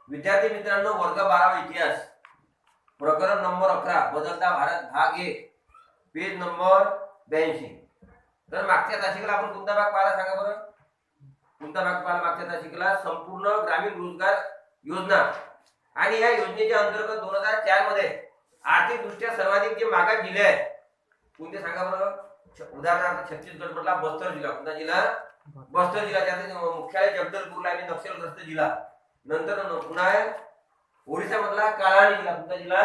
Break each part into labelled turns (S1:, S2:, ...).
S1: विद्यार्थी मित्रांनो, वर्ग 12 इतिहास, प्रकरण नंबर 11, बदलता भारत, भाग 1, पेज नंबर 82. तर मागच्या तासिकेला आपण कोणता भाग पाहिला सांगा बरं? कोणता भाग पाहिला मागच्या तासिकेला? संपूर्ण ग्रामीण रोजगार योजना. आणि या योजनेच्या अंतर्गत 2004 मध्ये आर्थिक दृष्ट्या सर्वाधिक जे मागास जिल्हे आहेत कोणते सांगा बरं? उदाहरणार्थ छत्तीसगड मधला बस्तर जिल्हा. कोणता जिल्हा? बस्तर जिल्हा. त्याचे मुख्यालय जगदलपूरला आणि नक्षलग्रस्त जिल्हा. नंतर पुन्हा ओडिशा मधला काळाणी जिल्हा. कोणता जिल्हा?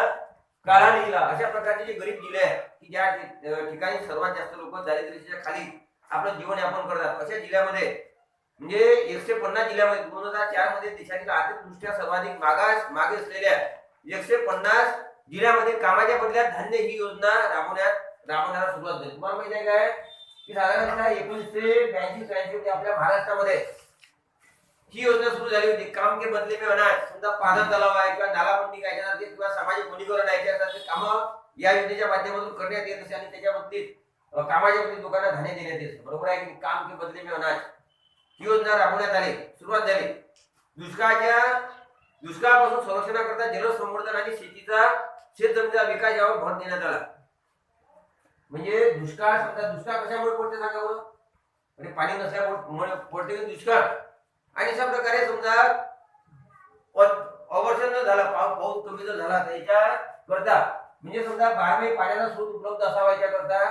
S1: काळाणी जिल्हा. अशा प्रकारचे जे गरीब जिल्हे आहेत की ज्या ठिकाणी सर्वात जास्त लोक दारिद्र्याच्या खाली आपलं जीवनयापन करतात, अशा जिल्ह्यामध्ये म्हणजे 150 जिल्ह्यामध्ये 2004 मध्ये देशातील आर्थिकदृष्ट्या सर्वाधिक मागे असलेल्या 150 जिल्ह्यामध्ये कामाच्या बदल्यात धान्य ही योजना राबवण्याला सुरुवात झाली. तुम्हाला माहिती आहे काय की साधारणतः 1982-83 मध्ये आपल्या महाराष्ट्रामध्ये ही योजना सुरू झाली होती. काम के बदले में अनाज. समजा पाझर तलाव आहे किंवा नालाबंदी कायद्यासारखे किंवा सामाजिक वनीकरण आहे यासारखे कामं या योजनेच्या माध्यमातून करण्यात येत असे आणि त्याच्या बदलीत कामाच्या बदलीत लोकांना धान्य देण्यात येते. बरोबर आहे की? काम के बदले में अनाज ही योजना राबवण्यात आली, सुरुवात झाली. दुष्काळापासून संरक्षणाकरता जलसंवर्धन आणि शेतजमिनीचा विकास यावर भर देण्यात आला. म्हणजे दुष्काळ कशामुळे पडते सांगा बरं? म्हणजे पाणी नसल्यामुळे पडते दुष्काळ. आणि अशा प्रकारे समजा अवर्षण झाला, पाऊस कमी जर झाला त्याच्या करता म्हणजे समजा 12 पाण्याचा स्रोत उपलब्ध असावा याच्याकरता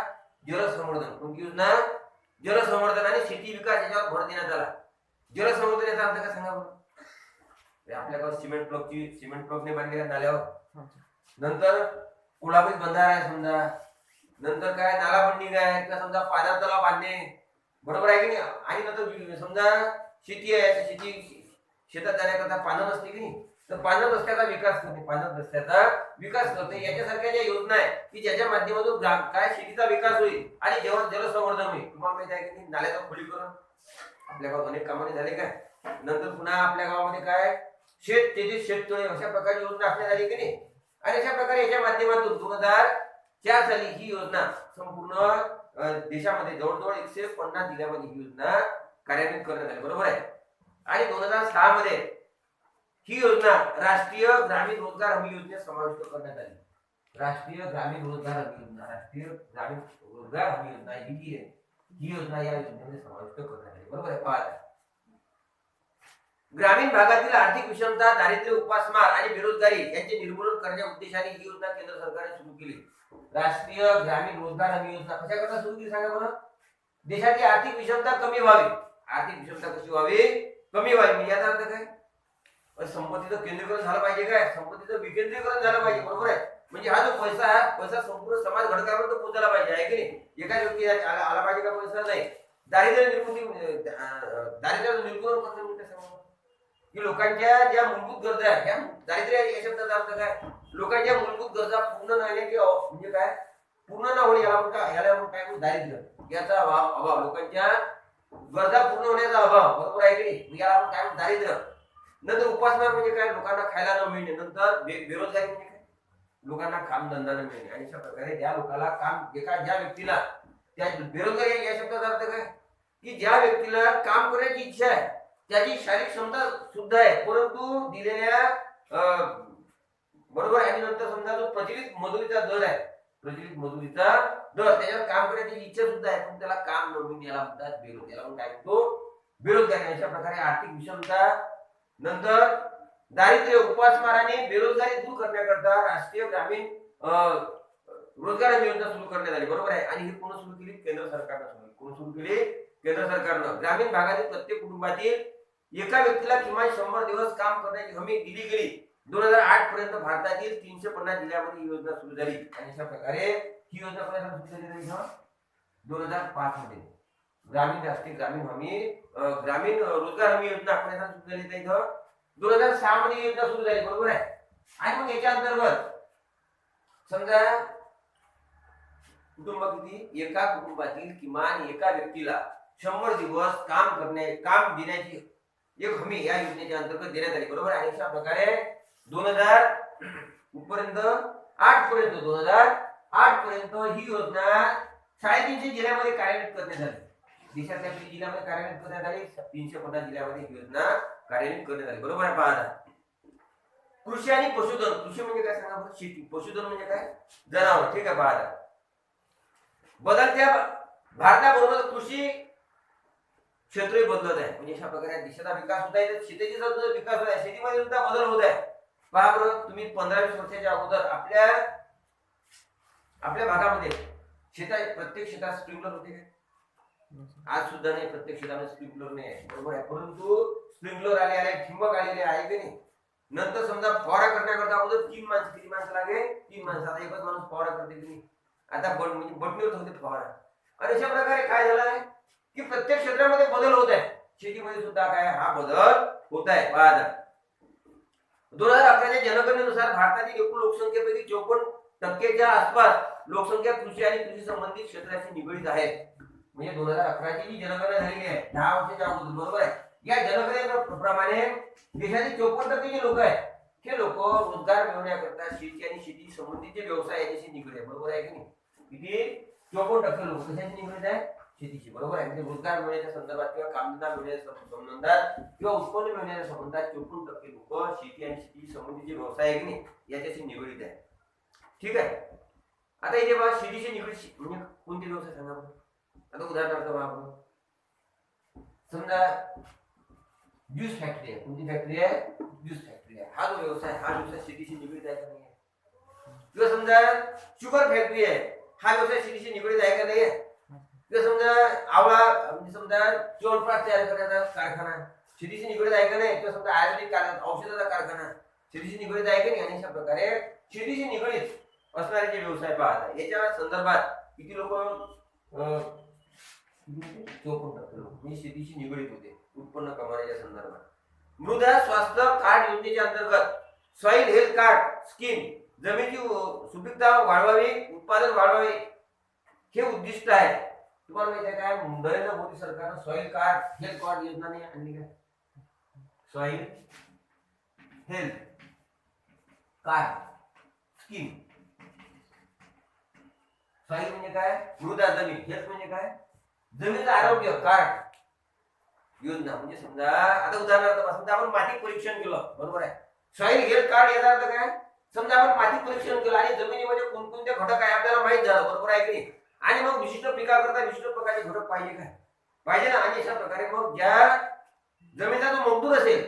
S1: जलसंवर्धन. कोणती योजना? जलसंवर्धन आणि शेती विकास याच्यावर भर देण्यात आला. जलसंवर्धन याचा अर्थ काय सांगा बरं? आपल्याकडे सिमेंट ब्लॉकने बांधलेल्या नाल्यावर, नंतर कोळाबीज बंधारा आहे समजा, नंतर काय नालाबंदी काय किंवा समजा पाझर तलाव बांधणे. बरोबर आहे की नाही? आणि नंतर समजा शेती आहे, शेतात जाण्याकरता पाणं नसते की नाही, तर पाणं रस्त्याचा विकास करते. याच्यासारख्या ज्या योजना आहे की ज्याच्या माध्यमातून काय शेतीचा विकास होईल आणि जलसंवर्धन होईल. तुम्हाला माहिती आहे की नाल्याचं खोलीकरण आपल्या गावात अनेक कामाने झाले काय. नंतर पुन्हा आपल्या गावामध्ये काय शेततळे अशा प्रकारची योजना असण्यात आली की नाही. आणि अशा प्रकारे याच्या माध्यमातून 2004 साली ही योजना संपूर्ण देशामध्ये जवळजवळ 150 जिल्ह्यामध्ये ही योजना कार्यान्वित करण्यात आली. बरोबर आहे? आणि 2006 मध्ये ही योजना राष्ट्रीय ग्रामीण रोजगार हमी योजनेत समाविष्ट करण्यात आली. राष्ट्रीय ग्रामीण रोजगार हमी योजना ही योजना या योजनेमध्ये समाविष्ट करण्यात आली. बरोबर आहे? पाहता ग्रामीण भागातील आर्थिक विषमता, दारिद्र्य, उपासमार आणि बेरोजगारी यांचे निर्मूलन करण्याच्या उद्देशाने ही योजना केंद्र सरकारने सुरू केली. राष्ट्रीय ग्रामीण रोजगार हमी योजना कशाकरता सुरू केली सांगा बरं? देशाची आर्थिक विषमता कमी व्हावी. आर्थिक विषमता कशी व्हावी? कमी व्हावी. याचा अर्थ काय? संपत्तीचं केंद्रीकरण झालं पाहिजे काय? संपत्तीचं विकेंद्रीकरण झालं पाहिजे. बरोबर आहे? म्हणजे हा जो पैसा संपूर्ण समाज घटकापर्यंत पोहोचला पाहिजे आहे की नाही? एका व्यक्ती आला पाहिजे का पैसा? नाही. दारिद्र्याचं निर्मूलन करणे म्हणजे की लोकांच्या ज्या मूलभूत गरजा आहेत ह्या दारिद्र्य या शब्दाचा अर्थ काय? लोकांच्या मूलभूत गरजा पूर्ण न होणे किंवा म्हणजे काय पूर्ण न होणे याला काय दारिद्र्य, याचा अभाव, लोकांच्या गरजा पूर्ण होण्याचा अभाव. बरोबर आहे की नाही? याला आपण काय दारिद्र्य. नंतर उपासमार म्हणजे काय? लोकांना खायला न मिळणे. नंतर बेरोजगारी म्हणजे काय? लोकांना काम धंदा न मिळणे. आणि अशा प्रकारे ज्या लोकांना काम ज्या व्यक्तीला त्या बेरोजगारी या शब्दाचा अर्थ काय की ज्या व्यक्तीला काम करण्याची इच्छा आहे, त्याची शारीरिक क्षमता सुद्धा आहे, परंतु दिलेल्या बरोबर. आणि नंतर समजा जो प्रचलित मजुरीचा दर आहे, त्याच्यावर काम करण्याची इच्छा सुद्धा आहे, पण त्याला काम न मिळणे याला म्हणतात बेरोजगारी. अशा प्रकारे आर्थिक विषमता, नंतर दारिद्र्य, उपासमार आणि बेरोजगारी दूर करण्याकरता राष्ट्रीय ग्रामीण रोजगार योजना सुरू करण्यात आली. बरोबर आहे? आणि ही पुन्हा सुरू केली केंद्र सरकारनं. केंद्र सरकारनं ग्रामीण भागातील प्रत्येक कुटुंबातील एका व्यक्तीला किमान 100 दिवस काम करण्याची हमी दिली गेली. 2008 पर्यंत भारतातील 350 जिल्ह्यामध्ये ही योजना सुरू झाली. आणि अशा प्रकारे ही योजना सुरू झाली 2005 मध्ये. राष्ट्रीय ग्रामीण रोजगार हमी योजना सुरू झाली इथं 2006 मध्ये योजना सुरू झाली. बरोबर आहे? आणि मग याच्या अंतर्गत समजा कुटुंब किती? एका कुटुंबातील किमान एका व्यक्तीला 100 दिवस काम देण्याची एक हमी या योजनेच्या अंतर्गत देण्यात आली. बरोबर. आणि अशा प्रकारे 2008 पर्यंत ही योजना 350 जिल्ह्यामध्ये कार्यान्वित करण्यात आली. देशातल्या किती जिल्ह्यामध्ये कार्यान्वित करण्यात आली? 350 जिल्ह्यामध्ये ही योजना कार्यान्वित करण्यात आली. बरोबर आहे? पाहता कृषी आणि पशुधन. कृषी म्हणजे काय सांगा बरं? शेती. पशुधन म्हणजे काय? जनावर. ठीक आहे पहा. बदलत्या भारताबरोबर कृषी क्षेत्रही बदलत आहे. म्हणजे अशा प्रकारे देशाचा विकास होत आहे. शेतीचा जो विकास होत आहे, शेतीमध्ये सुद्धा बदल होत आहे. पहा बरं, तुम्ही 15-20 वर्षाच्या अगोदर आपल्या भागामध्ये प्रत्येक शेतात स्प्रिंकलर होते काय? आज सुद्धा नाही, प्रत्येक शेतामध्ये स्प्रिंकलर नाही आहे, बरोबर आहे. परंतु स्प्रिंकलर आले, ठिंबक आलेले आहे की नाही. नंतर समजा फवारा करण्याकरता अगोदर 3 माणसं, किती माणसं लागेल? 3 माणसं. आता एकच माणूस फवारा करते की नाही. आता म्हणजे बटणीवर होते फवारा. आणि अशा प्रकारे काय झालं आहे की प्रत्येक क्षेत्रामध्ये बदल होत आहे. शेतीमध्ये सुद्धा काय हा बदल होत आहे. पहा 2011च्या जनगणनेनुसार भारतातील एकूण लोकसंख्येपैकी 54% आसपास लोकसंख्या कृषी आणि कृषी संबंधित क्षेत्राशी निगडीत आहे. म्हणजे 2011ची जी जनगणना झालेली आहे 10 वर्षाच्या अगोदर, बरोबर आहे. या जनगणनेप्रमाणे देशातील 54% जे लोक आहेत हे लोक रोजगार मिळवण्याकरता शेती आणि शेती संबंधित जे व्यवसाय याच्याशी निगडीत आहे, बरोबर आहे की नाही. किती? 54% लोक कशाशी निगडीत आहे? शेतीशी, बरोबर आहे. म्हणजे रोजगार मिळण्याच्या संदर्भात किंवा कामधंदा मिळण्याच्या संबंधात किंवा उत्पन्न मिळण्याच्या संबंधात 54% लोक शेती आणि शेती संबंधित जे व्यवसाय आहे की नाही याच्याशी निगडीत आहे. ठीक आहे. आता इथे बघा, शेतीशी निगडीत म्हणजे कोणते व्यवसाय सांगा बरं. आता उदाहरणार्थ बघा, समजा ज्यूस फॅक्टरी आहे. कोणती फॅक्टरी आहे? ज्यूस फॅक्टरी आहे. हा जो व्यवसाय शेतीशी निगडीत आहे का नाही? किंवा समजा शुगर फॅक्टरी आहे, हा व्यवसाय शेतीशी निगडीत आहे का नाही? किंवा समजा आवळा म्हणजे समजा च्यवनप्राश तयार करण्याचा कारखाना शेतीशी निगडीत आहे का नाही? किंवा समजा आयुर्वेदिक औषधाचा कारखाना शेतीशी निगडीत आहे का नाही? आणि अशा प्रकारे शेतीशी निगडीत असणारे जे व्यवसाय पाहतात याच्या संदर्भात किती लोक? 54% लोक म्हणजे शेतीशी निगडीत होते उत्पन्न कमावण्याच्या संदर्भात. मृदा स्वास्थ्य कार्ड योजनेच्या अंतर्गत सॉइल हेल्थ कार्ड स्कीम जमिनीची सुपीकता वाढवावी, उत्पादन वाढवावे हे उद्दिष्ट आहे. तुम्हाला माहिती आहे काय? नरेंद्र मोदी सरकारनं सॉइल कार्ड हेल्थ कार्ड योजना नाही आणली काय? Soil health card scheme. Soil म्हणजे काय? मृदा, जमीन. हेल्थ म्हणजे काय? जमिनीचं आरोग्य कार्ड योजना. म्हणजे समजा आता उदाहरणार्थ समजा आपण माती परीक्षण केलं, बरोबर आहे. सॉइल हेल्थ कार्ड याचा अर्थ काय? समजा आपण माती परीक्षण केलं आणि जमिनीमध्ये कोणकोणते घटक आहे आपल्याला माहित झालं, बरोबर आहे की नाही. आणि मग विशिष्ट पिकाकरता विशिष्ट प्रकारचे घटक पाहिजे काय? पाहिजे ना. आणि अशा प्रकारे मग ज्या जमिनीचा जो मजदूर असेल,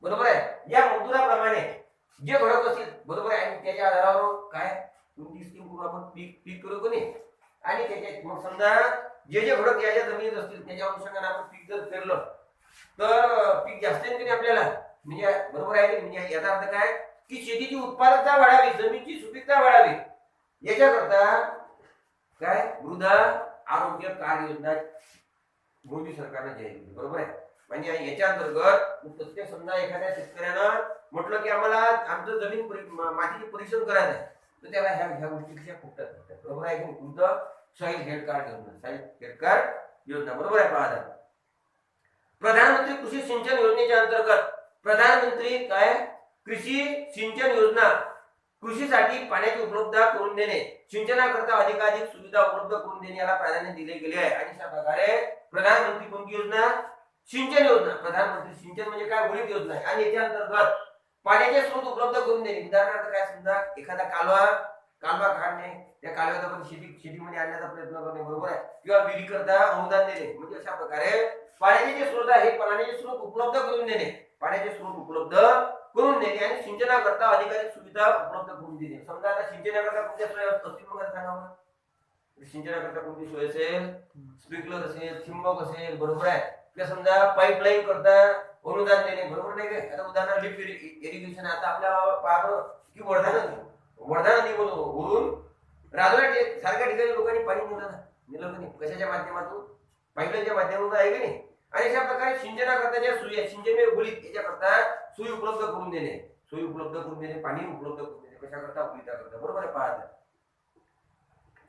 S1: बरोबर आहे, या मजदुराप्रमाणे जे घटक असतील, बरोबर आहे, आणि त्याच्या आधारावर काय कोणती स्कीम करू आपण? पीक करू कोणी. आणि त्याच्या मग समजा जे घटक याच्या जमिनीत असतील त्याच्या अनुषंगाने आपण पीक जर पेरलं तर पीक जास्त येईल की नाही आपल्याला, म्हणजे बरोबर आहे. म्हणजे याचा अर्थ काय की शेतीची उत्पादकता वाढावी, जमिनीची सुपीकता वाढावी याच्याकरता काय मृदा आरोग्य कार्ड योजना मोदी सरकारने जाहीर केली, बरोबर आहे. म्हणजे याच्या अंतर्गत प्रत्येक समजा एखाद्या शेतकऱ्यानं म्हटलं की आम्हाला आमचं जमीन मातीचे परीक्षण करायचं आहे तर त्याला ह्या गोष्टी कशा फुकटात भेटतात, बरोबर आहे की कोणतं? सॉइल हेल्थ कार्ड योजना. सॉइल हेल्थ कार्ड योजना, बरोबर आहे. पहा प्रधानमंत्री कृषी सिंचन योजनेच्या अंतर्गत प्रधानमंत्री काय कृषी सिंचन योजना कृषीसाठी पाण्याची उपलब्धता करून देणे, सिंचनाकरता अधिकाधिक सुविधा उपलब्ध करून देणे याला प्राधान्य दिले गेले आहे. आणि अशा प्रकारे प्रधानमंत्री कोणती योजना? सिंचन योजना. प्रधानमंत्री सिंचन म्हणजे काय? वरील योजना आहे. आणि याच्या अंतर्गत पाण्याचे स्रोत उपलब्ध करून देणे. उदाहरणार्थ काय? समजा एखादा कालवा काढणे, त्या कालव्यात आपण शेतीमध्ये आणण्याचा प्रयत्न करणे, बरोबर आहे. किंवा विहिरी करता अनुदान देणे. म्हणजे अशा प्रकारे पाण्याचे जे स्रोत आहे पाण्याचे स्रोत उपलब्ध करून देणे, पाण्याचे स्रोत उपलब्ध करून देणे आणि सिंचनाकरता अधिकाधिक सुविधा उपलब्ध करून देणे. समजा आता सिंचनाकरता कोणत्या सोयी असतील मला सांगा बरं. सिंचनाकरता कोणती सोय असेल? स्प्रिंकलर असेल, ठिंबक असेल, बरोबर आहे. किंवा समजा पाईपलाईन करता अनुदान देणे, बरोबर नाही काय? आता उदाहरण लिफ्ट इरिगेशन. आता आपल्या पाहतो की वर्धा नदीवरून राजवाड सारख्या ठिकाणी लोकांनी पाणी नेलं नाही. कशाच्या माध्यमातून? पाईपलाईनच्या माध्यमातून आहे की नाही. आणि अशा प्रकारे सिंचनाकरता ज्या सोयी आहेत सिंचन गुळीत याच्याकरता सोयी उपलब्ध करून देणे, पाणी उपलब्ध करून देणे, कशाकरता? गुळीताकरता, बरोबर आहे. पाहता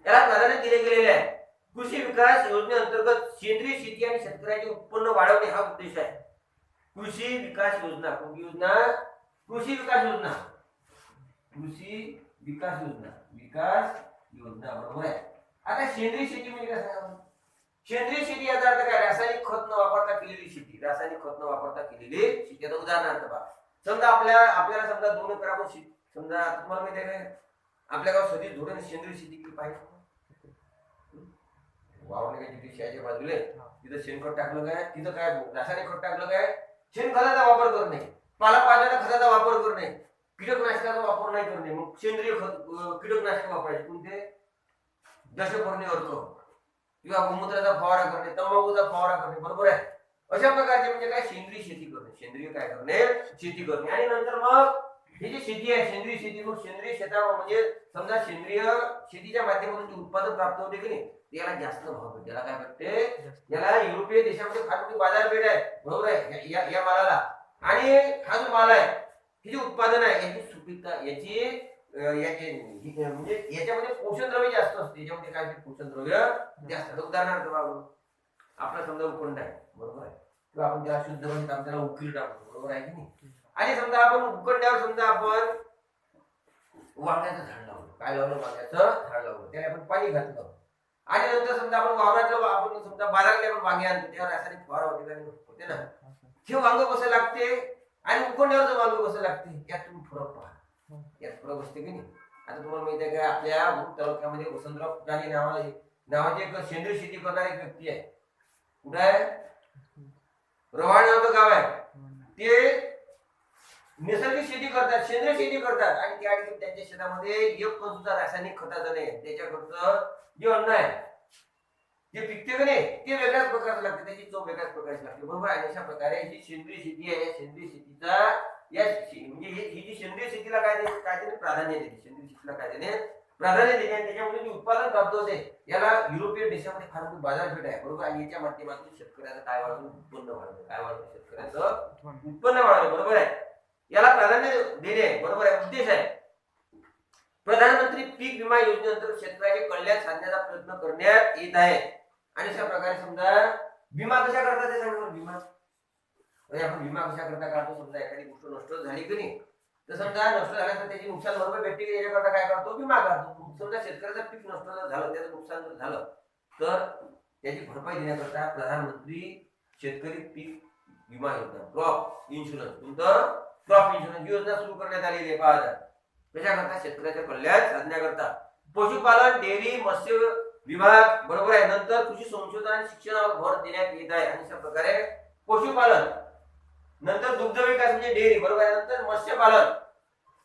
S1: याला प्राधान्य दिले गेलेले आहे. कृषी विकास योजनेअंतर्गत सेंद्रिय शेती आणि शेतकऱ्याचे उत्पन्न वाढवणे हा उद्देश आहे. कृषी विकास योजना. कोणती योजना? कृषी विकास योजना. विकास योजना, बरोबर आहे. आता सेंद्रिय शेती म्हणजे काय सांगा? सेंद्रिय शेती याचा अर्थ काय? रासायनिक खत न वापरता केलेली शेती. आता उदाहरणार्थ पहा, समजा आपल्याला समजा 2 एकर आपण समजा तुम्हाला माहिती आहे काय आपल्या गावात सगळी धोरण सेंद्रिय शेती केली पाहिजे. वावरणे काय जिथे शेताच्या बाजूले तिथं शेणखत टाकलं काय, तिथं काय रासायनिक खत टाकलं काय, शेणखताचा वापर करणे, पालापाचोळ्याच्या खताचा वापर करणे, कीटकनाशकाचा वापर नाही करणे. मग सेंद्रिय खत कीटकनाशक वापरायचे कोणते, दशपर्णी अर्क किंवा गोमूत्राचा फवारा करणे, तंबाखूचा फवारा करणे. बरोबर आहे. अशा प्रकारचे म्हणजे काय सेंद्रिय शेती करणे, सेंद्रिय काय करणे शेती करणे. आणि नंतर मग ही जी शेती आहे सेंद्रिय शेती, मग सेंद्रिय शेता म्हणजे समजा सेंद्रिय शेतीच्या माध्यमातून जे उत्पादन प्राप्त होते की नाही त्याला जास्त भाव भेटते. त्याला काय भेटते, याला युरोपीय देशामध्ये फार मोठी बाजारपेठ आहे. बरोबर आहे या मालाला. आणि हा जो माल आहे हे जे उत्पादन आहे याची सुपीकता म्हणजे याच्यामध्ये पोषण द्रव्य जास्त असते. याच्यामध्ये काय पोषण द्रव्य जास्त. उदाहरणार्थ आपला समजा उकंड आहे. बरोबर आहे. किंवा आपण त्याला शुद्ध भाषेत त्याला उकील टाकतो. बरोबर आहे की नाही. आणि समजा आपण उकंड्यावर समजा आपण वांग्याचं झाड लावलं. काय लावलं, वांग्याचं झाड लावलं, त्याला आपण पाणी घातलं. आणि नंतर समजा आपण वावरातलं आपण समजा बाजारातले आपण वांगे आणतो त्यावर रासायनिक फवारा होते ना. हे वांग कसं लागते आणि उकंड्यावरचं वांग कसं लागते यात तुम्ही फरक पहा. यात फरक असते की नाही. आता तुम्हाला माहिती आहे का आपल्या तालुक्यामध्ये वसंतराव फुटाणे नावाचे एक सेंद्रिय शेती करणारे एक व्यक्ती आहे. कुठे आहे, रवाड नावाचं गाव आहे. ते नैसर्गिक शेती करतात, सेंद्रिय शेती करतात. आणि त्या ठिकाणी त्यांच्या शेतामध्ये एक पण सुद्धा रासायनिक खताचं नाही. त्याच्याकडचं जे अन्न आहे जे पिकते की नाही ते वेगळ्याच प्रकारचं लागते, त्याची चव वेगळ्याच प्रकारची लागते. बरोबर आहे. अशा प्रकारे ही सेंद्रिय शेती आहे. सेंद्रिय शेतीचा म्हणजे ही जी सेंद्रिय शेतीला काय प्राधान्य देते, सेंद्रिय शेतीला काय देणे प्राधान्य देते. आणि त्याच्यामध्ये जे उत्पादन प्राप्त होते याला युरोपीय देशामध्ये फार मोठी बाजारपेठ आहे. बरोबर. आणि याच्या माध्यमातून शेतकऱ्याचं काय वाढवून उत्पन्न वाढवलं, काय वाढवलं शेतकऱ्याचं उत्पन्न वाढवलं. बरोबर आहे. याला प्राधान्य देणे बरोबर आहे उद्देश आहे. प्रधानमंत्री पीक विमा योजनेअंतर्गत शेतकऱ्याचे कल्याण साधण्याचा प्रयत्न करण्यात येत आहे. आणि अशा प्रकारे समजा विमा कशा करतात ते सांगा. विमा म्हणजे आपण विमा कशा करता काढतो. समजा एखादी गोष्ट नष्ट झाली की नाही तर समजा नष्ट झाल्यानंतर त्याची नुकसान भरपाई भेटते की त्याच्याकरता काय करतो, विमा काढतो. समजा शेतकऱ्याचं पीक नष्ट झालं, त्याचं नुकसान जर झालं तर त्याची भरपाई देण्याकरता प्रधानमंत्री शेतकरी पीक विमा योजना क्रॉप इन्शुरन्स तुमचं क्रॉप इन्शुरन्स योजना सुरू करण्यात आलेली आहे. पहा त्याच्याकरता शेतकऱ्याचे कल्याण साधण्याकरता पशुपालन, डेअरी, मत्स्य विभाग बरोबर आहे. नंतर कृषी संशोधन आणि शिक्षणावर भर देण्यात येत आहे. आणि अशा प्रकारे पशुपालन, नंतर दुग्ध विकास म्हणजे डेअरी बरोबर आहे, नंतर मत्स्यपालन,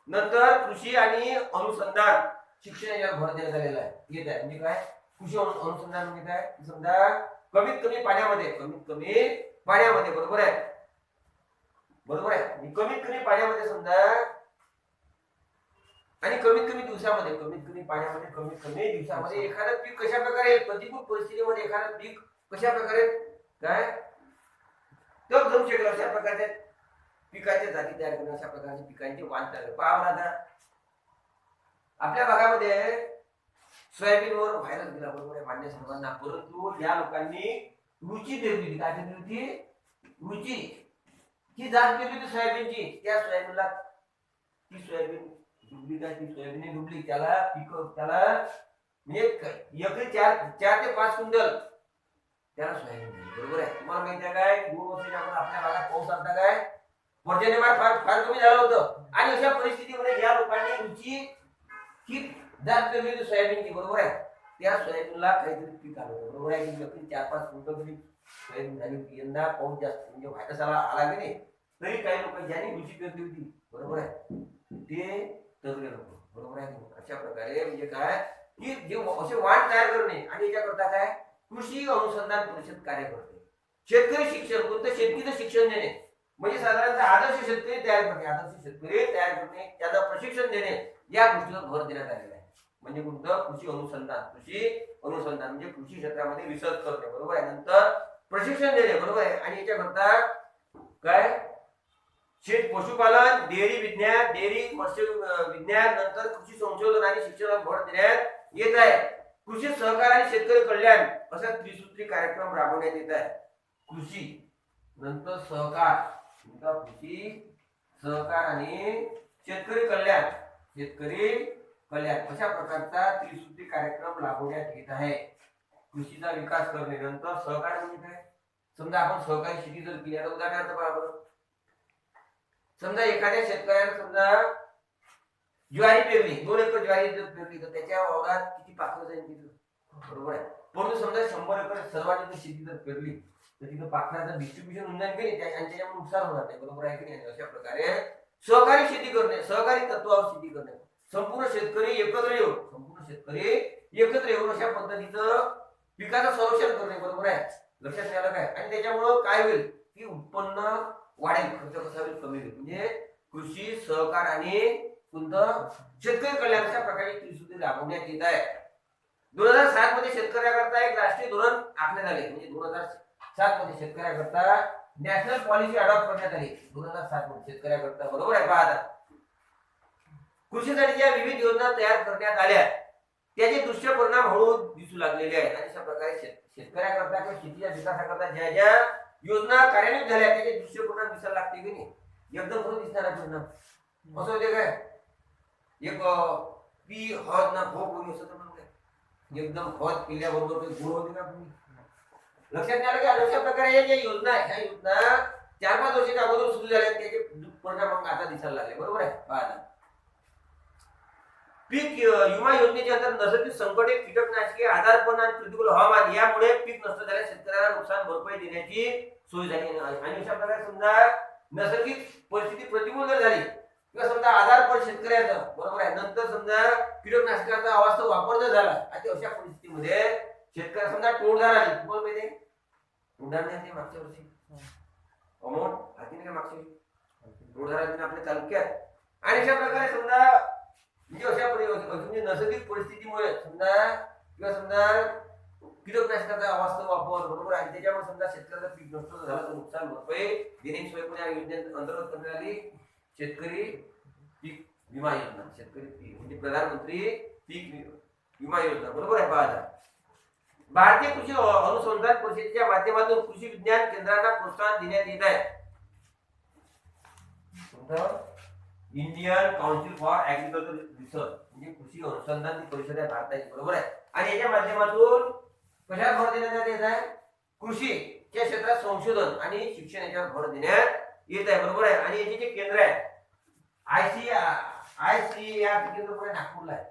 S1: नंतर कृषी आणि अनुसंधान शिक्षण यावर भर देण्यात आलेला आहे येत आहे. म्हणजे काय कृषी अनुसंधान म्हणजे काय, समजा कमीत कमी पाण्यामध्ये बरोबर आहे. बरोबर आहे. कमीत कमी पाण्यामध्ये समजा आणि कमीत कमी पाण्यामध्ये कमीत कमी दिवसामध्ये एखादं पीक कशा प्रकारे प्रतिकूल परिस्थितीमध्ये एखादं पीक कशा प्रकारे काय तर जमू शकेल अशा प्रकारच्या पिकाच्या जाती तयार करणं, अशा प्रकारच्या पिकांची वाढ तयार. पहा आता आपल्या भागामध्ये सोयाबीनवर व्हायरस गेला बरोबर आहे मान्य सर्वांना. परंतु या लोकांनी रुची पेरली होती. काय पेरली होती, रुची ही जात पेरली होती सोयाबीनची. त्या सोयाबीनला ती सोयाबीन डुबली काय, ती सोयाबीन डुबली. त्याला म्हणजे एकरी 4 ते 5 क्विंटल त्याला सोयाबीन दिली. बरोबर आहे. तुम्हाला माहिती आहे काय 2 वर्षाच्या अगोदर आपल्या भागात पाऊस आलता काय, पर्जन्यमान फार कमी झालं होतं. आणि अशा परिस्थितीमध्ये या लोकांनी रुची ही जात पेरली होती सोयाबीनची. बरोबर आहे. त्या सोयाबीनला काहीतरी पीक आलं होतं. बरोबर आहे. एकरी 4-5 क्विंटल तरी सोयाबीन झाली होती. यंदा पाऊस जास्त म्हणजे व्हायरस आला की नाही तरी काही लोक ज्यांनी रुची पेरली होती बरोबर आहे ते तगडे लोक. बरोबर आहे. अशा प्रकारे म्हणजे काय की जे असे वाढ तयार करणे आणि याच्याकरता काय कृषी अनुसंधान परिषद कार्य करते. शेतकरी शिक्षण कोणतं, शेतीचं शिक्षण देणे म्हणजे साधारणतः आदर्श शेतकरी तयार करणे, त्यांना प्रशिक्षण देणे या गोष्टीवर भर देण्यात आलेला आहे. म्हणजे कोणतं, कृषी अनुसंधान म्हणजे कृषी क्षेत्रामध्ये रिसर्च करणे बरोबर आहे. नंतर प्रशिक्षण देणे बरोबर आहे. आणि याच्याकरता काय पशुपालन, डेअरी मत्स्य विज्ञान, नंतर कृषी संशोधन आणि शिक्षणावर भर देण्यात येत आहे. कृषी सहकार आणि शेतकरी कल्याण असा त्रिसूत्री कार्यक्रम राबवण्यात येत आहे. कृषी नंतर सहकार, कृषी सहकार आणि शेतकरी कल्याण अशा प्रकारचा त्रिसूत्री कार्यक्रम राबवण्यात येत आहे. कृषीचा विकास करणे, नंतर सहकार म्हणजे काय, समजा आपण सहकारी शेती जर केली, आता उदाहरणार्थ समजा एखाद्या शेतकऱ्याने समजा ज्वारी पेरली, 2 एकर ज्वारी जर पेरली तर त्याच्या वावरात किती पाखरं जाईल तिथं, बरोबर आहे. परंतु समजा 100 एकर सर्वांची शेती जर पेरली तर तिथं पाखराचं डिस्ट्रीब्युशन होऊन जाईल की नाही, त्यांच्यामुळे नुकसान होणार नाही, बरोबर आहे की नाही. अशा प्रकारे सहकारी शेती करणे, सहकारी तत्वावर शेती करणे, संपूर्ण शेतकरी एकत्र येऊन अशा पद्धतीचं पिकाचं संरक्षण करणे, बरोबर आहे. लक्षात आलं काय. आणि त्याच्यामुळं काय होईल की उत्पन्न वाढेल, खर्च कसा होईल, कमी होईल. म्हणजे कृषी सहकार आणि कोणतं शेतकरी कल्याण अशा प्रकारची त्रिसूत्री राबवण्यात येत आहे. 2007 मध्ये शेतकऱ्याकरता एक राष्ट्रीय धोरण आखण्यात आले. म्हणजे 2007 मध्ये शेतकऱ्याकरता नॅशनल पॉलिसी अडॉप्ट करण्यात आली. 2007 मध्ये शेतकऱ्याकरता, बरोबर आहे. पहा आता कृषीसाठी ज्या विविध योजना तयार करण्यात आल्या त्याचे दुष्परिणाम हळूहळू दिसू लागलेले आहेत. आणि अशा प्रकारे शेतकऱ्याकरता किंवा शेतीच्या विकासाकरता ज्या ज्या योजना कार्यान्वित झाल्या त्याचे दुष्परिणाम दिसायला लागते की नाही, एकदम थोडं दिसणारा परिणाम असं होते काय. एक पी हद ना भो कोणी असं तर म्हणून एकदम खत केल्याबरोबर ते गुण होते का तुम्ही लक्षात नाही आलं का. अशा प्रकारे या ज्या योजना आहे ह्या योजना 4-5 वर्षाच्या अगोदर सुरू झाल्या, त्याचे परिणाम आता दिसायला लागले, बरोबर आहे. पहा पीक विमा योजनेच्या अंतर्गत नैसर्गिक संकटे, कीटकनाशके, आजारपण आणि प्रतिकूल हवामान यामुळे पीक नष्ट झाल्यास शेतकऱ्याला नुकसान भरपाई देण्याची सोय झाली. आणि अशा प्रकारे समजा नैसर्गिक परिस्थिती प्रतिकूल जर झाली किंवा समजा आजारपण शेतकऱ्याचं, बरोबर आहे, नंतर समजा कीटकनाशकाचा अवास्तव वापर जर झाला, आणि अशा परिस्थितीमध्ये शेतकऱ्या समजा टोळधाड आली, तुम्हाला माहिती आहे टोळधाड मागच्या वर्षी अमाऊंट हाती नाही का, मागच्या वर्षी टोळधाड आपल्या तालुक्यात. आणि अशा प्रकारे समजा म्हणजे अशा म्हणजे नैसर्गिक परिस्थितीमुळे समजा किंवा समजा कीटकनाशकाचा अवास्तव वापर, बरोबर आहे, त्याच्यामुळे समजा शेतकऱ्याचं पीक नष्ट झालं तर नुकसान भरपाई देण्याची सोय पण या योजनेत अंतर्गत करण्यात आली. शेतकरी पीक विमा योजना, शेतकरी पीक म्हणजे प्रधानमंत्री पीक विमा योजना, बरोबर आहे. पहा भारतीय कृषी अनुसंधान परिषदेच्या माध्यमातून कृषी विज्ञान केंद्रांना प्रोत्साहन देण्यात येत आहे. Indian council for agriculture research म्हणजे कृषी अनुसंधान परिषद आहे भारताची, बरोबर आहे. आणि याच्या माध्यमातून कशावर भर देण्यात येत आहे, कृषीच्या क्षेत्रात संशोधन आणि शिक्षण याच्यावर भर देण्यात येत आहे, बरोबर आहे. आणि याचे जे केंद्र आहे आयसीएआर केंद्र पुणे नागपूरला आहे,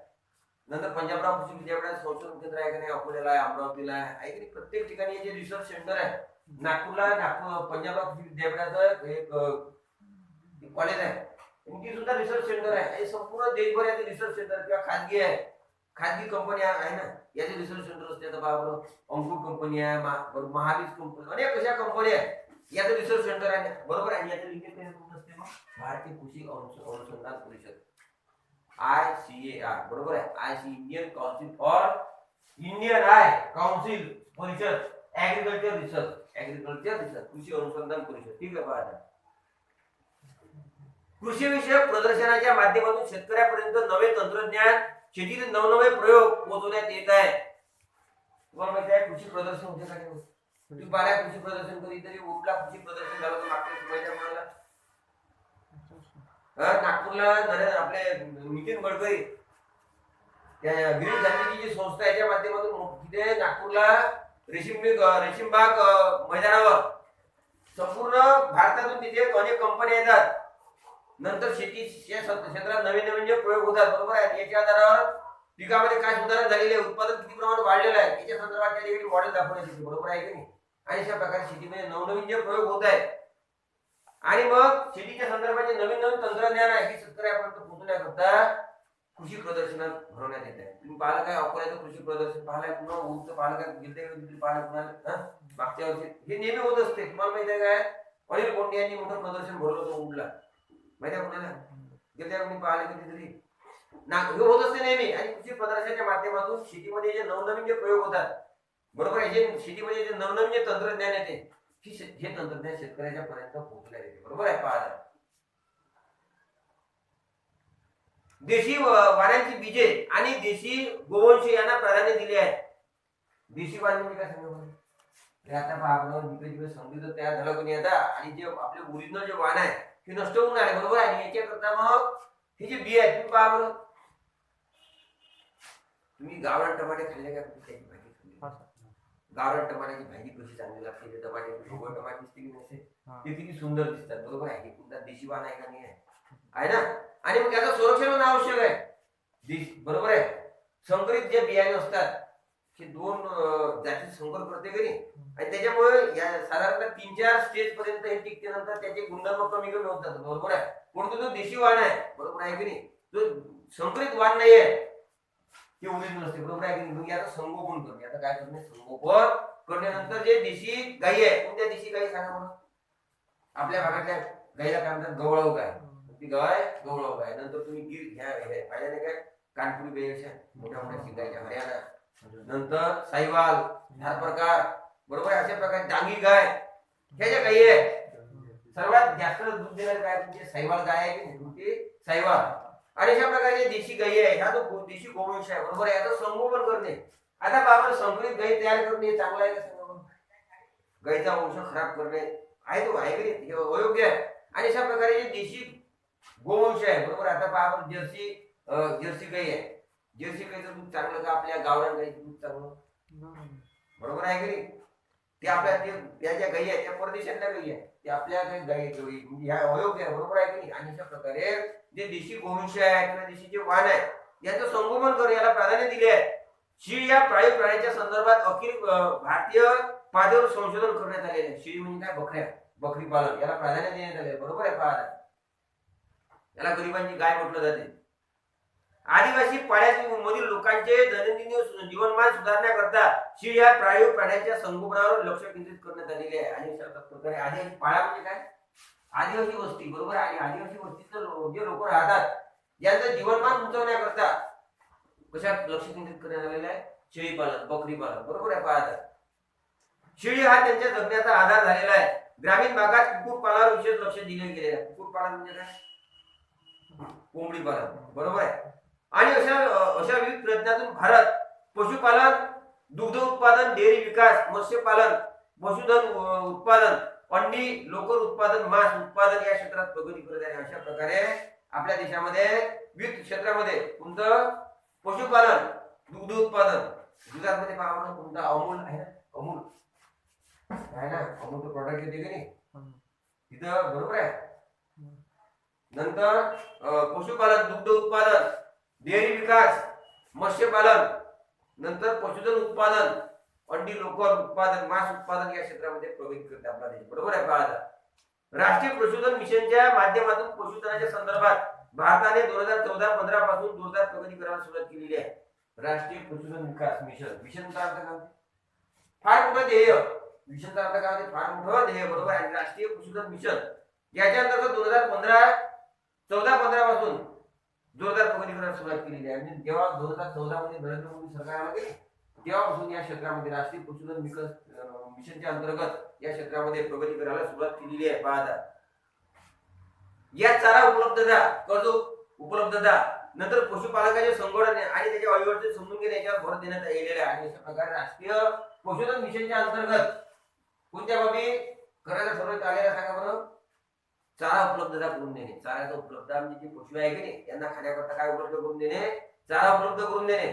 S1: नंतर पंजाबराव कृषी विद्यापीठात संशोधन केंद्र आहे की नाही, अकोल्याला आहे, अमरावतीला आहे की नाही, प्रत्येक ठिकाणी जे रिसर्च सेंटर आहे. नागपूरला पंजाबराव कृषी विद्यापीठाचं एक कॉलेज आहे, इनकी सुद्धा रिसर्च सेंटर आहे. संपूर्ण देशभरात रिसर्च सेंटर किंवा खाजगी आहे, खाजगी कंपन्या आहे ना, याचे रिसर्च सेंटर असते. आता बाबा अंकुर कंपनी आहे, महावीज कंपनी, अनेक अशा कंपन्या आहे, याचं रिसर्च सेंटर आहे, बरोबर आहे. याचं लिंक असते मग भारतीय कृषी अनुसंधान परिषद आयसीएआर, बरोबर आहे. इंडियन काउन्सिल फॉर काउन्सिल परिषद ऍग्रिकल्चर रिसर्च कृषी अनुसंधान परिषद, ठीक आहे. पहा कृषी विषयक प्रदर्शनाच्या माध्यमातून शेतकऱ्यापर्यंत नवे तंत्रज्ञान, शेतीतील नवनवे प्रयोग पोहोचवण्यात येत आहे. तुम्हाला माहिती आहे कृषी प्रदर्शन होते का नाही, तुम्ही पाहिला कृषी प्रदर्शन कधीतरी उठला कृषी प्रदर्शन झालं तर मागच्या महिन्यात म्हणाला नागपूरला आपले नितीन गडकरी त्या गिरीश गांधीची जी संस्था याच्या माध्यमातून तिथे नागपूरला रेशीमबाग मैदानावर संपूर्ण भारतातून तिथे अनेक कंपन्या येतात. नंतर शेतीच्या क्षेत्रात नवीन नवीन जे प्रयोग होतात, बरोबर आहे, याच्या आधारावर पिकामध्ये काय सुधारणा झालेली आहे, उत्पादन किती प्रमाणात वाढलेलं आहे याच्या संदर्भात त्या ठिकाणी मॉडेल दाखवण्यात येते, बरोबर आहे की नाही. आणि अशा प्रकारे शेतीमध्ये नवनवीन जे प्रयोग होत आहेत आणि मग शेतीच्या संदर्भात जे नवीन नवीन तंत्रज्ञान आहे हे शेतकऱ्यापर्यंत पोहोचण्याकरता कृषी प्रदर्शनात भरवण्यात येत आहे. तुम्ही पाहिलं काय अकोल्याचं कृषी प्रदर्शन पाहिलंय, पुन्हा ऊसचं पाहिलं काय, गेले पाहिलं कुणाला मागच्या वर्षी, हे नेहमी होत असते. तुम्हाला माहिती आहे काय अनिल कोंडे यांनी मोठं प्रदर्शन भरलं होतं ऊसला, माहिती आहे कोणाला, गेल्या कोणी पाहिलं कधीतरी हे होत असते नेहमी. आणि कृषी प्रदर्शनाच्या माध्यमातून शेतीमध्ये जे नवनवीन जे प्रयोग होतात, बरोबर आहे, जे शेतीमध्ये जे नवनवीन जे तंत्रज्ञान येते हे तंत्रज्ञान शेतकऱ्याच्या पर्यंत पोहोचण्यात येते, बरोबर आहे. पहा देशी वाऱ्यांची बीजे आणि देशी गोवंश यांना प्राधान्य दिले आहे. देशी वाण म्हणजे काय सांगा, आता पहा आपण जिकडे संगीत तयार झालं कोणी आता, आणि जे आपले ओरिजिनल जे वाण आहे ते नष्ट होऊन आले, बरोबर आहे. याच्याकरता मग हे जे बी आहे तुम्ही पहा बरं, तुम्ही गावरान टमाटे खाल्ले का, गावरान टमाट्याची भाजी कशी चांगली लागते, ते टमाट्याची ढोबळ टमाटे दिसते की नसते, ते किती सुंदर दिसतात. बरोबर आहे, कुठला देशी वाण आहे का नाही आहे ना. आणि मग त्याचं संरक्षण होणं आवश्यक आहे. बरोबर आहे. संकरित जे बियाणे असतात हे 2 जाती संकर करते की नाही, आणि त्याच्यामुळे साधारणतः 3-4 स्टेज पर्यंत हे टिकते. नंतर त्याचे गुणधर्म कमी कमी होत जातात. बरोबर आहे. परंतु जो देशी वाण आहे, बरोबर आहे की नाही, जो संकरित वाण नाहीये ते उडीद नसते. बरोबर आहे की नाही. मग याचं संगोपन करणे, आता काय करणे, संगोपन करण्यानंतर जे देशी गाई आहे, कोणत्या देशी गाई सांगा म्हणून. आपल्या भागातल्या गाईला काय म्हणतात, गवळाऊ गाय. ती गाय गवळाऊ गाय. नंतर तुम्ही गिर घ्या, पाहिजे नाही काय, कानपुरी गाई मोठ्या मोठ्या शिंगाच्या, हरियाणा. नंतर साईवाल, ह्या प्रकार. बरोबर आहे. अशा प्रकारे डांगी गाय, ह्या ज्या गाई आहे, सर्वात जास्त दूध देणारी गाय तुमची साईवाल गाय आहे की नाही, तुमची साईवाल. आणि अशा प्रकारचे देशी गाई आहे, ह्या जो देशी गोवंश आहे, बरोबर आहे, याचं संगोपन करणे. आता बाबा संकरित गाई तयार करणे चांगलं आहे का सांगा. गाईचा वंश खराब करणे आहे तो आहे की नाही, अयोग्य आहे. आणि अशा प्रकारे जे देशी गोवंश आहे, बरोबर. आता पहा जर्सी गाई आहे, जर्सी गाईचं दूध चांगलं का आपल्या गावरान गाईचं दूध चांगलं, बरोबर आहे की नाही. ते आपल्या त्या ज्या गाई आहेत त्या परदेशातल्या गाई आहेत, ते आपल्या गाई म्हणजे ह्या अयोग्य आहे. बरोबर आहे की नाही. आणि अशा प्रकारे जे देशी गोवंश आहे किंवा देशी जे वाण आहे याचं संगोपन करून याला प्राधान्य दिले आहे. शीळ या पाळीव प्राण्याच्या संदर्भात अखिल भारतीय पातळीवर संशोधन करण्यात आलेले आहे. शीळ म्हणजे काय, बकरी पालन, याला प्राधान्य देण्यात आले. बरोबर आहे. पहा, याला गरिबांची गाय म्हटलं जाते. आदिवासी पाड्यामधील लोकांचे दैनंदिन जीवनमान सुधारण्याकरता शीळ या पाळीव प्राण्याच्या संगोपनावर लक्ष केंद्रित करण्यात आलेले आहे. आणि अशा प्रकारे आदिवासी पाडा म्हणजे काय, आदिवासी वस्ती. बरोबर आहे. आणि आदिवासी वस्तीत जे लोक राहतात यांचं जीवनमान उंचावण्याकरता कशात लक्ष केंद्रित करण्यात आलेलं आहे, शेळी पालन, बकरी पालन. बरोबर आहे. पाहता शेळी हा त्यांच्या जगण्याचा आधार झालेला आहे. ग्रामीण भागात कुक्कुटपालनावर विशेष लक्ष दिले गेले आहे. कुक्कुटपालन म्हणजे काय, कोंबडी पालन. बरोबर आहे. आणि अशा विविध प्रयत्नातून भारत पशुपालन, दुग्ध उत्पादन, डेअरी विकास, मत्स्यपालन, पशुधन उत्पादन, अंडी, लोकर उत्पादन, मांस उत्पादन या क्षेत्रात प्रगती करत आहे. अशा प्रकारे आपल्या देशामध्ये विविध क्षेत्रामध्ये कोणतं, पशुपालन, दुग्ध उत्पादन, दुधामध्ये पाहणं कोणतं, अमूल आहे ना, अमूल आहे ना, अमूलचं प्रॉडक्ट येते की नाही तिथं. बरोबर आहे. नंतर पशुपालन, दुग्ध उत्पादन, डेअरी विकास, मत्स्यपालन, नंतर पशुधन उत्पादन, अंडी, लोकर उत्पादन, मांस उत्पादन या क्षेत्रामध्ये प्रगती करते आपला देश. बरोबर आहे. पाहता राष्ट्रीय पशुधन मिशनच्या माध्यमातून पशुधनाच्या संदर्भात भारताने 2014-15 पासून जोरदार प्रगती करायला सुरुवात केलेली आहे. राष्ट्रीय पशुधन विकास मिशन, मिशनचा अर्थ काय, फार मोठं ध्येय. मिशनचा अर्थ काय, फार मोठं ध्येय. बरोबर आहे. राष्ट्रीय पशुधन मिशन याच्या अंतर्गत 2014-15 पासून जोरदार प्रगती करायला सुरुवात केलेली आहे. आणि जेव्हा 2014 मध्ये नरेंद्र मोदी सरकार आलं की तेव्हापासून या क्षेत्रामध्ये राष्ट्रीय पशुधन विकास मिशनच्या अंतर्गत या क्षेत्रामध्ये प्रगती करायला सुरुवात केलेली आहे. पाहता या चारा उपलब्धता, कर्ज उपलब्धता, नंतर पशुपालकांचे संगोपन आणि त्याच्या अडीअडचणी समजून घेणे याच्यावर भर देण्यात आलेला आहे. आणि अशा प्रकारे राष्ट्रीय पशुधन मिशनच्या अंतर्गत कोणत्या बाबी करायला सुरुवात आलेल्या सांगा बरं. चारा उपलब्धता करून देणे, चाऱ्याचा उपलब्धता म्हणजे जे पशु आहे की नाही त्यांना खाण्याकरता काय उपलब्ध करून देणे, चारा उपलब्ध करून देणे.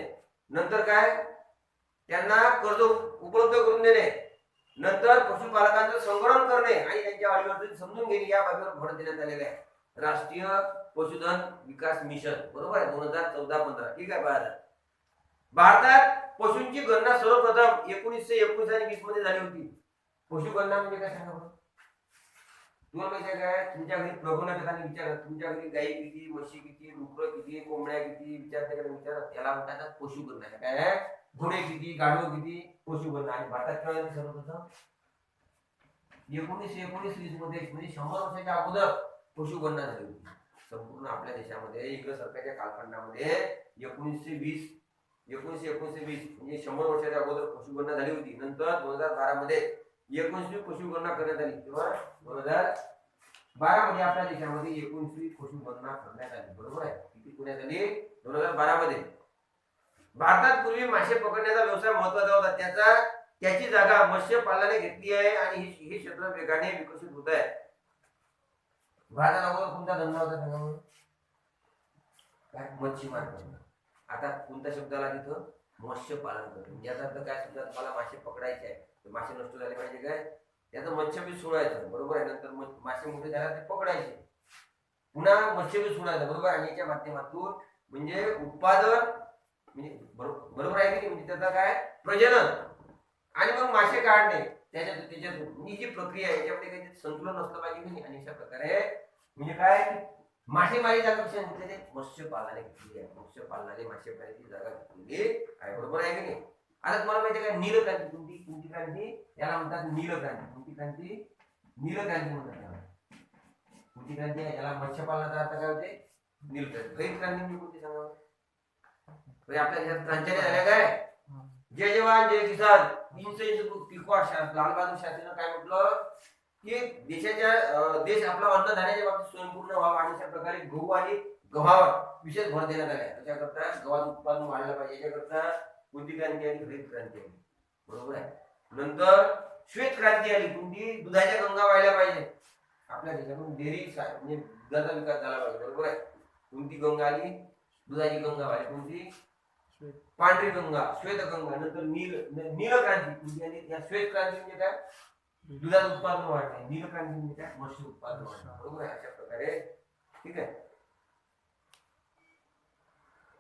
S1: नंतर काय, त्यांना कर्ज उपलब्ध करून देणे. नंतर पशुपालकांचं संगोपन करणे आणि त्यांच्या अडीअडचणी समजून घेणे या बाबीवर भर देण्यात आलेला आहे. राष्ट्रीय पशुधन विकास मिशन. बरोबर आहे. 2014-15. ठीक आहे. भारतात पशूंची गणना सर्वप्रथम 1919 आणि 20 मध्ये झाली होती. पशु गणना म्हणजे काय सांगा बरं. तुम्हाला माहिती आहे काय, तुमच्या घरी प्रगवण्यात विचार, तुमच्या घरी गाई किती, म्हशी किती, डुकरं किती, कोंबड्या किती विचारते विचार, याला म्हणतात पशु गणना. काय, घोडे किती, गाढव किती, पशु गणना. आणि भारतात केव्हा सर्वप्रथम 1919-20 मध्ये, म्हणजे 100 वर्षाच्या अगोदर पशु गणना झाली होती. संपूर्ण आपल्या देशामध्ये इंग्रज सरकारच्या कालखंडामध्ये 1919-20 म्हणजे 100 वर्षाच्या अगोदर पशु गणना झाली होती. नंतर 2012 मध्ये 19वी पशु गणना करण्यात आली. तेव्हा 2012 मध्ये आपल्या देशामध्ये 19वी पशु गणना करण्यात आली. बरोबर आहे. किती पुण्यात आली, 2012 मध्ये. भारतात पूर्वी मासे पकडण्याचा व्यवसाय महत्वाचा होता, त्याची जागा मत्स्यपालनाने घेतली आहे आणि हे क्षेत्र वेगाने विकसित होत आहे. भारतात अगोदर कोणता धंदा होता सांगा, काय, मच्छीमार. आता कोणता शब्द आला तिथं, मत्स्य पालन करणे. याचा अर्थ काय, समजा तुम्हाला मासे पकडायचे आहे तर मासे नष्ट झाले पाहिजे काय, त्याचं मत्स्यबीज सोडायचं, बरोबर आहे. नंतर मासे मोठे झाल्यावर ते पकडायचे, पुन्हा मत्स्यबीज सोडायचं, बरोबर. आणि याच्या माध्यमातून म्हणजे उत्पादन, म्हणजे बरोबर आहे की, म्हणजे त्याचा काय प्रजनन आणि मग मासे काढणे, त्याच्यात ही जी प्रक्रिया आहे याच्यामध्ये काही संतुलन असलं पाहिजे की नाही. आणि अशा प्रकारे म्हणजे काय, मासेमारी जागा कशी घेतलेली, मत्स्यपालनाने घेतलेली आहे. मत्स्यपालनाने मासेमारीची जागा घेतलेली आहे, बरोबर आहे की नाही. आता तुम्हाला माहिती आहे का, नीलक्रांती, कोणती क्रांती, याला म्हणतात नीलक्रांती. कोणती क्रांती, नीलक्रांती म्हणतात त्याला. कोणती क्रांती आहे, याला मत्स्यपालनाचा अर्थ काय होते, नीलक्रांती. हरित क्रांती म्हणजे कोणती सांगा, आपल्या देशात क्रांती झाल्या काय, जय जवान जय किसान, पिकवा. लाल बहादूर शास्त्रीनं काय म्हटलं की देश आपला अन्नधान्याच्या बाबतीत स्वयंपूर्ण व्हावा आणि अशा प्रकारे गहू आणि गव्हावर विशेष भर देण्यात आला. त्याच्याकरता गव्हाचं उत्पादन वाढलं पाहिजे, याच्याकरता कोणती क्रांती आली, हरित क्रांती आली, बरोबर आहे. नंतर श्वेत क्रांती आली, कोणती, दुधाच्या गंगा व्हायला पाहिजे. आपल्या देशातून डेअरी म्हणजे दुधाचा विकास झाला पाहिजे, बरोबर आहे. कोणती गंगा आली, दुधाची गंगा व्हायला, कोणती, पांढरी गंगा, श्वेत गंगा. नंतर नीलक्रांती आणि या श्वेत क्रांती म्हणजे काय, दुधाचं उत्पादन वाढणे. नीलक्रांती म्हणजे काय, मत्स्य उत्पादन वाढणे, बरोबर आहे. अशा प्रकारे ठीक आहे.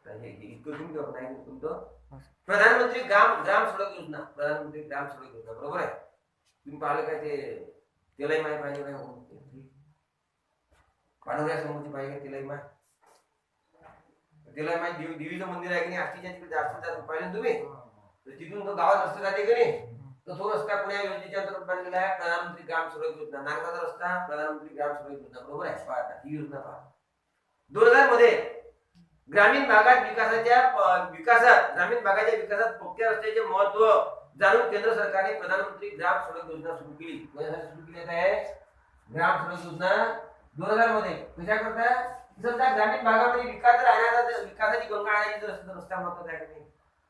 S1: हे इतकं तुम्ही नाही तुमचं प्रधानमंत्री ग्राम सडक योजना, प्रधानमंत्री ग्राम सडक योजना, बरोबर आहे. तुम्ही पाहिलं काय, ते त्यालाही माहिती पाहिजे काय, पांढऱ्या समोरची पाहिजे त्यालाही माहिती, त्याला माहिती देवीचं मंदिर आहे की नाही, आष्टीच्या तिकडे जास्त पाहिलं तुम्ही, तर तिथून तो गावात रस्ता जाते की नाही, तर तो रस्ता पुण्या योजनेच्या अंतर्गत बांधलेला आहे, प्रधानमंत्री ग्राम सडक योजना. नागराचा रस्ता, प्रधानमंत्री ग्राम सडक योजना, बरोबर आहे. पहा ही योजना पहा. 2000 मध्ये ग्रामीण भागाच्या विकासात पक्क्या रस्त्याचे महत्व जाणून केंद्र सरकारने प्रधानमंत्री ग्राम सडक योजना सुरू केली. सुरू केली आहे ग्राम सडक योजना 2000 मध्ये. कशा करता, समजा ग्रामीण भागामध्ये विकासाची गंगा आणण्याची रस्ता महत्वाचा आहे की नाही,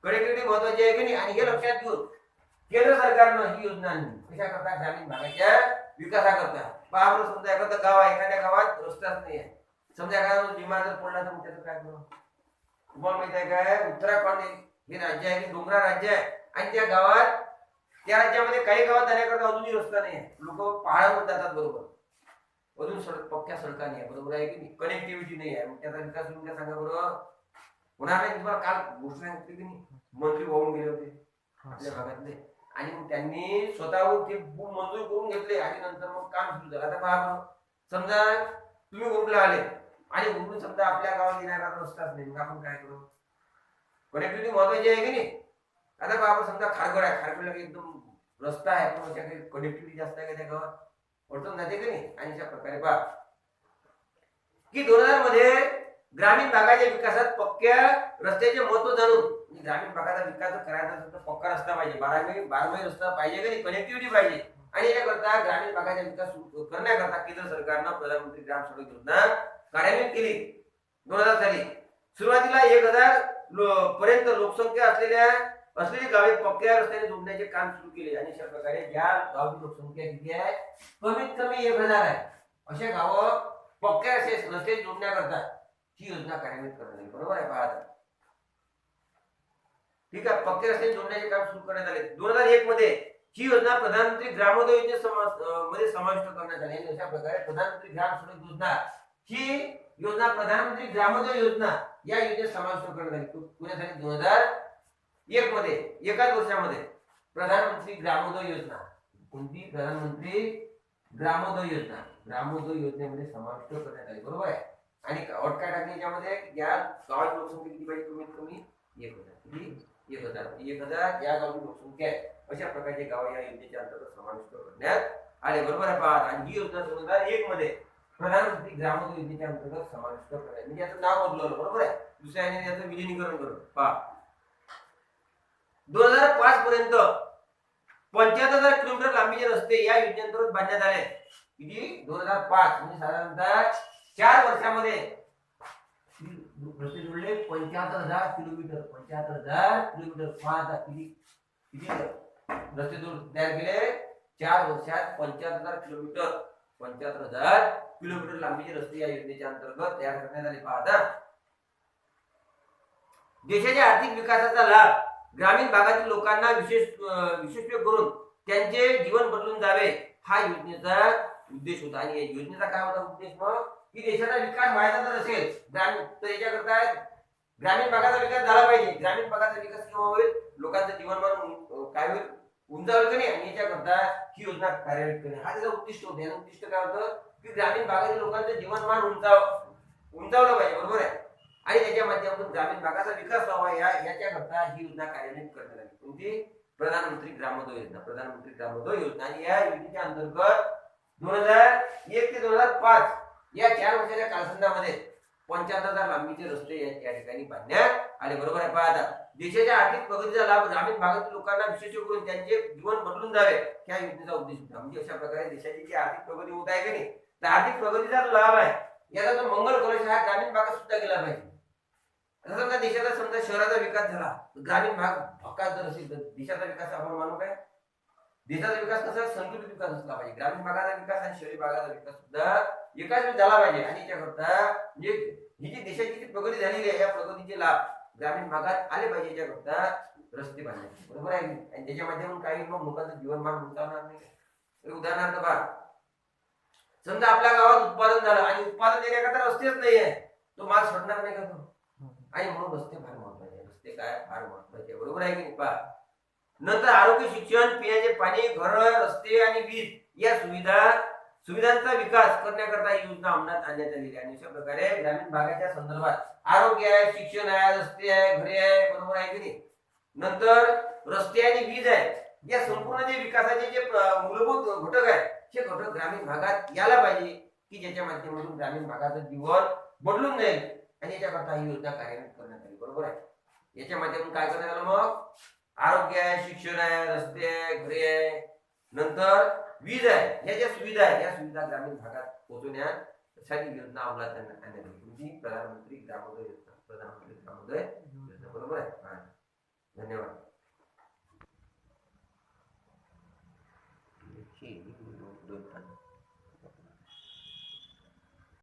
S1: कनेक्टिव्हिटी महत्वाची आहे की नाही. आणि हे लक्षात घेऊन केंद्र सरकारनं ही योजना आणली. कशा करता, ग्रामीण भागाच्या विकासाकरता. पहा बरं, समजा एखादं गाव आहे, एखाद्या गावात रस्ताच नाही आहे, समजा एखादा विमान जर पडला तर त्याचं काय करू. तुम्हाला माहिती आहे काय, उत्तराखंड हे राज्य आहे, डोंगराळ राज्य आहे, आणि त्या राज्यामध्ये काही गावात जाण्याकरता अजूनही रस्ता नाही आहे. लोक पहाडावर जातात, बरोबर, अजून पक्क्या सडका नाही आहे, बरोबर आहे की नाही, कनेक्टिव्हिटी नाही आहे. मग त्याचा विकास होऊन काय सांगा बरोबर, होणार नाही. तुम्हाला काल गोष्ट सांगितली की नाही, मंत्री वाहून गेले होते आपल्या भागातले, आणि मग त्यांनी स्वतःहून ते मंजूर करून घेतले, आणि नंतर मग काम सुरू झालं. आता पहा, समजा तुम्ही उरुला आले आणि उरून समजा आपल्या गावात येणारा रस्ताच नाही, मग आपण काय करू. कनेक्टिव्हिटी महत्वाची आहे की नाही. आता पहा, समजा खारगड आहे, खारगडला एकदम रस्ता आहे, पण कनेक्टिव्हिटी जास्त आहे का त्या गावात, अडचण जाते की नाही. आणि अशा प्रकारे पहा की 2000 मध्ये ग्रामीण भागाच्या विकासात पक्क्या रस्त्याचे महत्व जाणून, ग्रामीण भागाचा विकास करायचा असेल तर पक्का रस्ता पाहिजे, बारमाही रस्ता पाहिजे की नाही, कनेक्टिव्हिटी पाहिजे. आणि याच्याकरता ग्रामीण भागाचा विकास करण्याकरता केंद्र सरकारनं प्रधानमंत्री ग्राम सडक योजना कार्यान्वित केली 2000 साली. सुरुवातीला 1000 पर्यंत लोकसंख्या असलेली गावे पक्क्या रस्त्याने जोडण्याचे काम सुरू केले. आणि अशा प्रकारे ज्या गावाची लोकसंख्या किती आहे, कमीत कमी 1000 आहे, अशा गावं पक्क्या रस्ते जोडण्याकरता ही योजना कार्यान्वित करण्यात आली, बरोबर आहे. पहा ठीक आहे, पक्के रस्ते जोडण्याचे काम सुरू करण्यात आले. 2001 मध्ये ही योजना प्रधानमंत्री ग्रामोदय योजनेमध्ये समाविष्ट करण्यात आली. आणि अशा प्रकारे प्रधानमंत्री ग्राम सडक योजना ही योजना प्रधानमंत्री ग्रामोदय योजना या योजनेत समाविष्ट करण्यात आली. पुण्यासाठी 2001 मध्ये, एकाच वर्षामध्ये प्रधानमंत्री ग्रामोदय योजना, कोणती, प्रधानमंत्री ग्रामोदय योजना, ग्रामोदय योजनेमध्ये समाविष्ट करण्यात आली, बरोबर आहे. आणि अट काय टाकली याच्यामध्ये, या गावाची लोकसंख्या किती पाहिजे, कमीत कमी 1000 या गावाची लोकसंख्या आहे, अशा प्रकारचे गाव या योजनेच्या अंतर्गत समाविष्ट करण्यात आले, बरोबर आहे. पहा, आणि ही योजना 2001 मध्ये प्रधानमंत्री ग्रामोदय योजनेच्या अंतर्गत समाविष्ट करण्यात, म्हणजे याचं नाव बदलवलं, बरोबर आहे, दुसऱ्या याचं विलीनीकरण करून. पहा 2005 पर्यंत 75,000 किलोमीटर लांबीचे रस्ते या योजनेअंतर्गत बांधण्यात आले. किती, 2005 म्हणजे साधारणतः 4 वर्षामध्ये रस्ते जोडले 75,000 किलोमीटर. 75,000 किलोमीटर. पहा किती रस्ते तयार केले 4 वर्षात, 75,000 किलोमीटर. 75,000 किलोमीटर लांबीचे रस्ते या योजनेच्या अंतर्गत तयार करण्यात आले. पहा, देशाच्या आर्थिक विकासाचा लाभ ग्रामीण भागातील लोकांना विशेष करून त्यांचे जीवन बदलून जावे हा योजनेचा उद्देश होता. आणि या योजनेचा काय होता उद्देश मग की देशाचा विकास व्हायचा जर असेल ग्रामीण तर याच्याकरता ग्रामीण भागाचा विकास झाला पाहिजे. ग्रामीण भागाचा विकास केव्हा होईल लोकांचं जीवनमान काय होईल उंचावेल की नाही. आणि याच्याकरता ही योजना कार्यान्वित करणे हा त्याचा उद्दिष्ट होते. आणि उद्दिष्ट काय होतं की ग्रामीण भागातील लोकांचं जीवनमान उंचावलं पाहिजे बरोबर आहे. आणि त्याच्या माध्यमातून ग्रामीण भागाचा विकास व्हावा याच्याकरता ही योजना कार्यान्वित करण्यात आली. कोणती प्रधानमंत्री ग्रामोदय योजना. प्रधानमंत्री ग्रामोदय योजना. आणि या योजनेच्या अंतर्गत 2001 ते 2005 या 4 वर्षाच्या कालखंडामध्ये 75,000 लांबीचे रस्ते या ठिकाणी बांधण्यात आले बरोबर आहे. पहा आता देशाच्या आर्थिक प्रगतीचा लाभ ग्रामीण भागातील लोकांना विशेष करून त्यांचे जीवन बदलून जावे या योजनेचा उद्देश होता. म्हणजे अशा प्रकारे देशाची जी आर्थिक प्रगती होत आहे की नाही तर आर्थिक प्रगतीचा लाभ आहे याचा जो मंगल कलश हा ग्रामीण भागात सुद्धा गेला पाहिजे. समजा देशाचा समजा शहराचा विकास झाला ग्रामीण भाग भकास जर असेल तर देशाचा विकास आपण मानू काय देशाचा विकास कसा संतुलित विकास असला पाहिजे. ग्रामीण भागाचा विकास आणि शहरी भागाचा विकास सुद्धा एकाच वेळी झाला पाहिजे. आणि याच्याकरता म्हणजे ही जी देशाची जी प्रगती झालेली आहे या प्रगतीचे लाभ ग्रामीण भागात आले पाहिजे. याच्याकरता रस्ते बांधण्याचे बरोबर आहे. आणि त्याच्या माध्यमातून काही मग लोकांचं जीवनमान उंचावणार नाही. उदाहरणार्थ पहा समजा आपल्या गावात उत्पादन झालं आणि उत्पादन देण्याकरता रस्तेच नाहीये तो माल सोडणार नाही का तो. आणि म्हणून रस्ते फार महत्वाचे. रस्ते काय फार महत्वाचे बरोबर आहे की नाही. पहा नंतर आरोग्य शिक्षण पिण्याचे पाणी घर रस्ते आणि वीज या सुविधांचा विकास करण्याकरता ही योजना अंमलात आणण्यात आलेली आहे. आणि अशा प्रकारे ग्रामीण भागाच्या संदर्भात आरोग्य आहे शिक्षण आहे रस्ते आहे घरे आहे बरोबर आहे की नाही. नंतर रस्ते आणि वीज आहे या संपूर्ण जे विकासाचे जे मूलभूत घटक आहेत हे घटक ग्रामीण भागात यायला पाहिजे की ज्याच्या माध्यमातून ग्रामीण भागाचं जीवन बदलून जाईल. आणि याच्याकरता ही योजना कार्यान्वित करण्यात आली बरोबर आहे. याच्या माध्यमातून काय करण्यात आलं मग आरोग्य आहे शिक्षण आहे रस्ते आहे घरे आहे नंतर वीज आहे या ज्या सुविधा आहेत या सुविधा ग्रामीण भागात पोहोचवण्यासाठी योजना अंमलात आणण्यात आली. म्हणजे प्रधानमंत्री ग्रामोदय योजना. प्रधानमंत्री ग्रामोदय योजना बरोबर आहे. धन्यवाद. दोन